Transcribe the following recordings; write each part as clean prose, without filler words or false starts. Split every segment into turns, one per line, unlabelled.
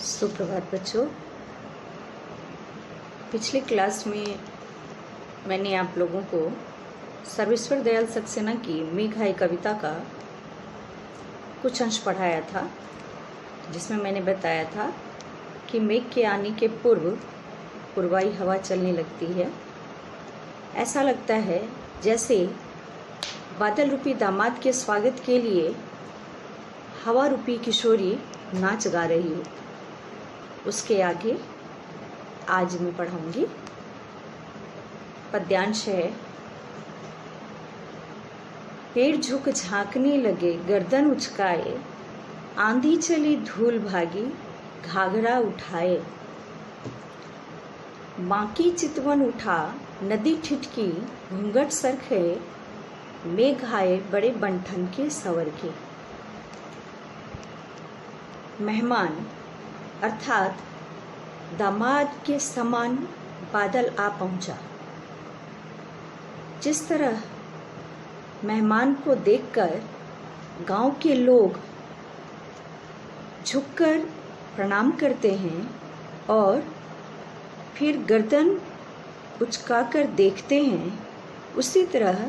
सुप्रभात बच्चों। पिछले क्लास में मैंने आप लोगों को सर्वेश्वर दयाल सक्सेना की मेघ आई कविता का कुछ अंश पढ़ाया था, जिसमें मैंने बताया था कि मेघ के आने के पूर्व पूर्वाई हवा चलने लगती है। ऐसा लगता है जैसे बादल रूपी दामाद के स्वागत के लिए हवा रूपी किशोरी नाच गा रही हो। उसके आगे आज मैं पढ़ाऊंगी। पद्यांश है। पेड़ झुक झांकने लगे गर्दन उचकाए, आंधी चली धूल भागी घाघरा उठाए। बांकी चितवन उठा नदी ठिठकी घूंघट सरखे, मेघ आए बड़े बंठन के सवर के। मेहमान अर्थात दामाद के समान बादल आ पहुंचा। जिस तरह मेहमान को देखकर गांव के लोग झुककर प्रणाम करते हैं और फिर गर्दन उचकाकर देखते हैं, उसी तरह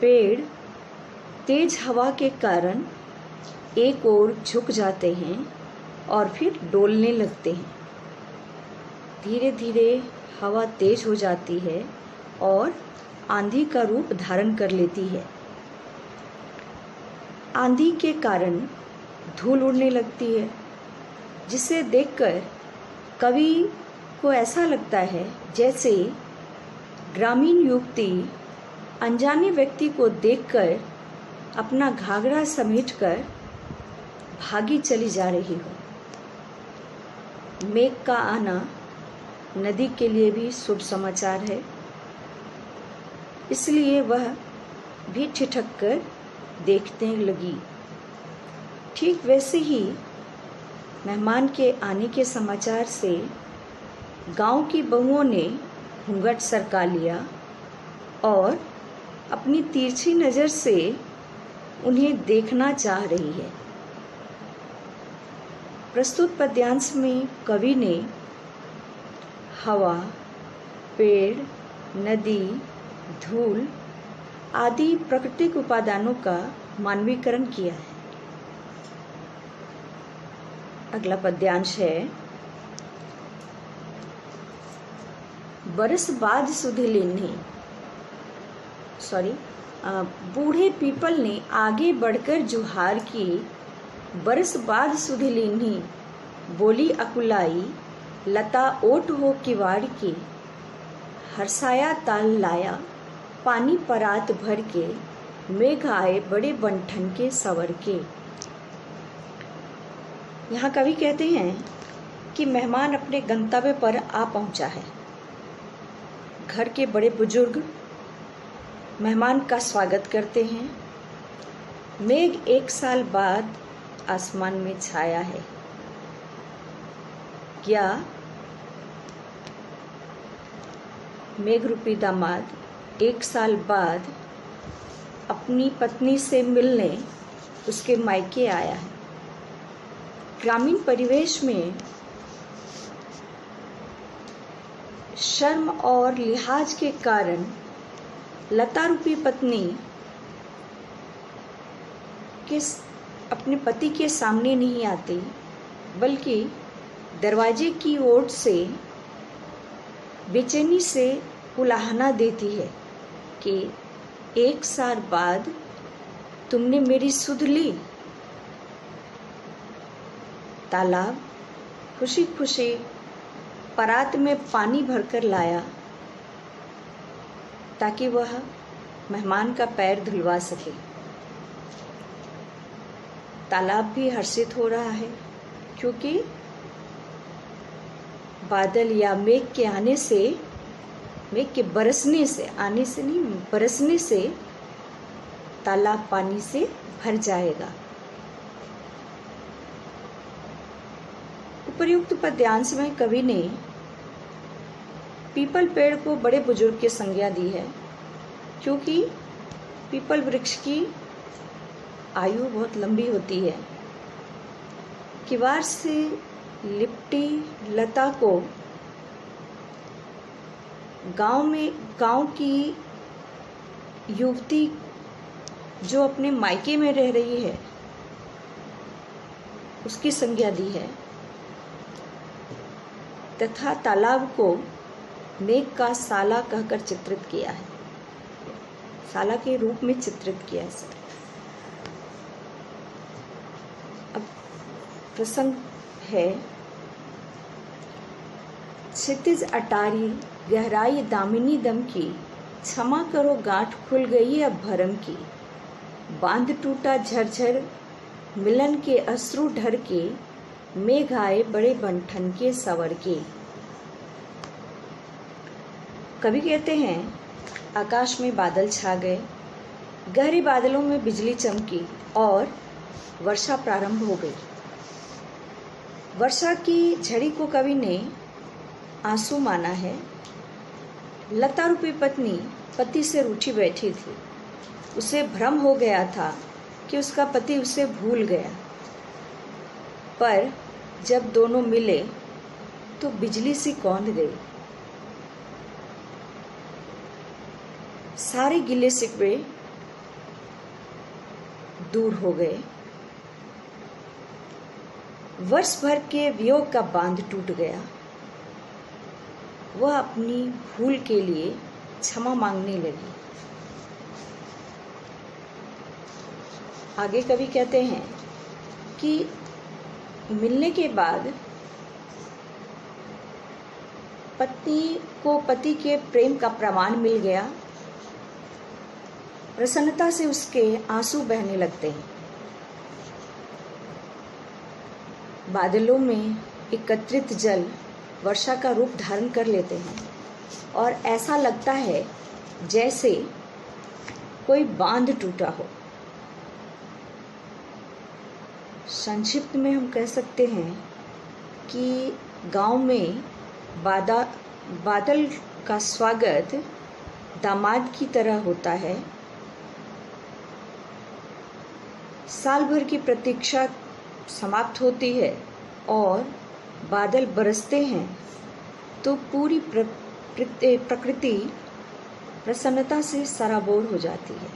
पेड़ तेज हवा के कारण एक ओर झुक जाते हैं और फिर डोलने लगते हैं। धीरे धीरे हवा तेज हो जाती है और आंधी का रूप धारण कर लेती है। आंधी के कारण धूल उड़ने लगती है, जिसे देखकर कवि को ऐसा लगता है जैसे ग्रामीण युवती अनजाने व्यक्ति को देखकर अपना घाघरा समेटकर भागी चली जा रही हो। मेघ का आना नदी के लिए भी शुभ समाचार है, इसलिए वह भी ठिठक कर देखने लगी। ठीक वैसे ही मेहमान के आने के समाचार से गांव की बहुओं ने घूंघट सरका लिया और अपनी तिरछी नज़र से उन्हें देखना चाह रही है। प्रस्तुत पद्यांश में कवि ने हवा, पेड़, नदी, धूल आदि प्राकृतिक उपादानों का मानवीकरण किया है। अगला पद्यांश है। बरस बाद सुधिलिन्ही बूढ़े पीपल ने आगे बढ़कर जुहार की। बरस बाद सुधिलिन्ही बोली अकुलाई, लता ओट हो किवाड़ की। हरसाया ताल लाया पानी परात भर के, मेघ आए बड़े बंठन के सवर के। यहाँ कवि कहते हैं कि मेहमान अपने गंतव्य पर आ पहुंचा है। घर के बड़े बुजुर्ग मेहमान का स्वागत करते हैं। मेघ एक साल बाद आसमान में छाया है। क्या मेघ रूपी दामाद एक साल बाद अपनी पत्नी से मिलने उसके मायके आया है। ग्रामीण परिवेश में शर्म और लिहाज के कारण लता रूपी पत्नी अपने पति के सामने नहीं आती, बल्कि दरवाजे की ओर से बेचैनी से उलाहना देती है कि एक साल बाद तुमने मेरी सुध ली। तालाब खुशी खुशी परात में पानी भरकर लाया ताकि वह मेहमान का पैर धुलवा सके। तालाब भी हर्षित हो रहा है, क्योंकि बादल या मेघ के आने से, मेघ के बरसने से, आने से नहीं बरसने से तालाब पानी से भर जाएगा। उपर्युक्त पद्यांश में कवि ने पीपल पेड़ को बड़े बुजुर्ग की संज्ञा दी है, क्योंकि पीपल वृक्ष की आयु बहुत लंबी होती है। किवाड़ से लिपटी लता को गांव की युवती जो अपने मायके में रह रही है उसकी संज्ञा दी है, तथा तालाब को मेघ का साला कहकर चित्रित किया है, साला के रूप में चित्रित किया है। अब प्रसंग है, क्षितिज अटारी गहराई दामिनी दम की, क्षमा करो गांठ खुल गई अब भरम की, बांध टूटा झरझर मिलन के अश्रु ढर के, मेघ आए बड़े बंठन के सवर के। कवि कहते हैं आकाश में बादल छा गए, गहरे बादलों में बिजली चमकी और वर्षा प्रारंभ हो गई। वर्षा की झड़ी को कवि ने आंसू माना है। लता रूपी पत्नी पति से रूठी बैठी थी। उसे भ्रम हो गया था कि उसका पति उसे भूल गया, पर जब दोनों मिले तो बिजली सी कौंध गई। सारे गिले शिकवे दूर हो गए। वर्ष भर के वियोग का बांध टूट गया। वह अपनी भूल के लिए क्षमा मांगने लगी। आगे कवि कहते हैं कि मिलने के बाद पत्नी को पति के प्रेम का प्रमाण मिल गया। प्रसन्नता से उसके आंसू बहने लगते हैं। बादलों में एकत्रित जल वर्षा का रूप धारण कर लेते हैं और ऐसा लगता है जैसे कोई बांध टूटा हो। संक्षिप्त में हम कह सकते हैं कि गांव में बादल का स्वागत दामाद की तरह होता है। साल भर की प्रतीक्षा समाप्त होती है और बादल बरसते हैं तो पूरी प्रकृति प्रसन्नता से सराबोर हो जाती है।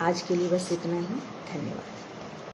आज के लिए बस इतना ही। धन्यवाद।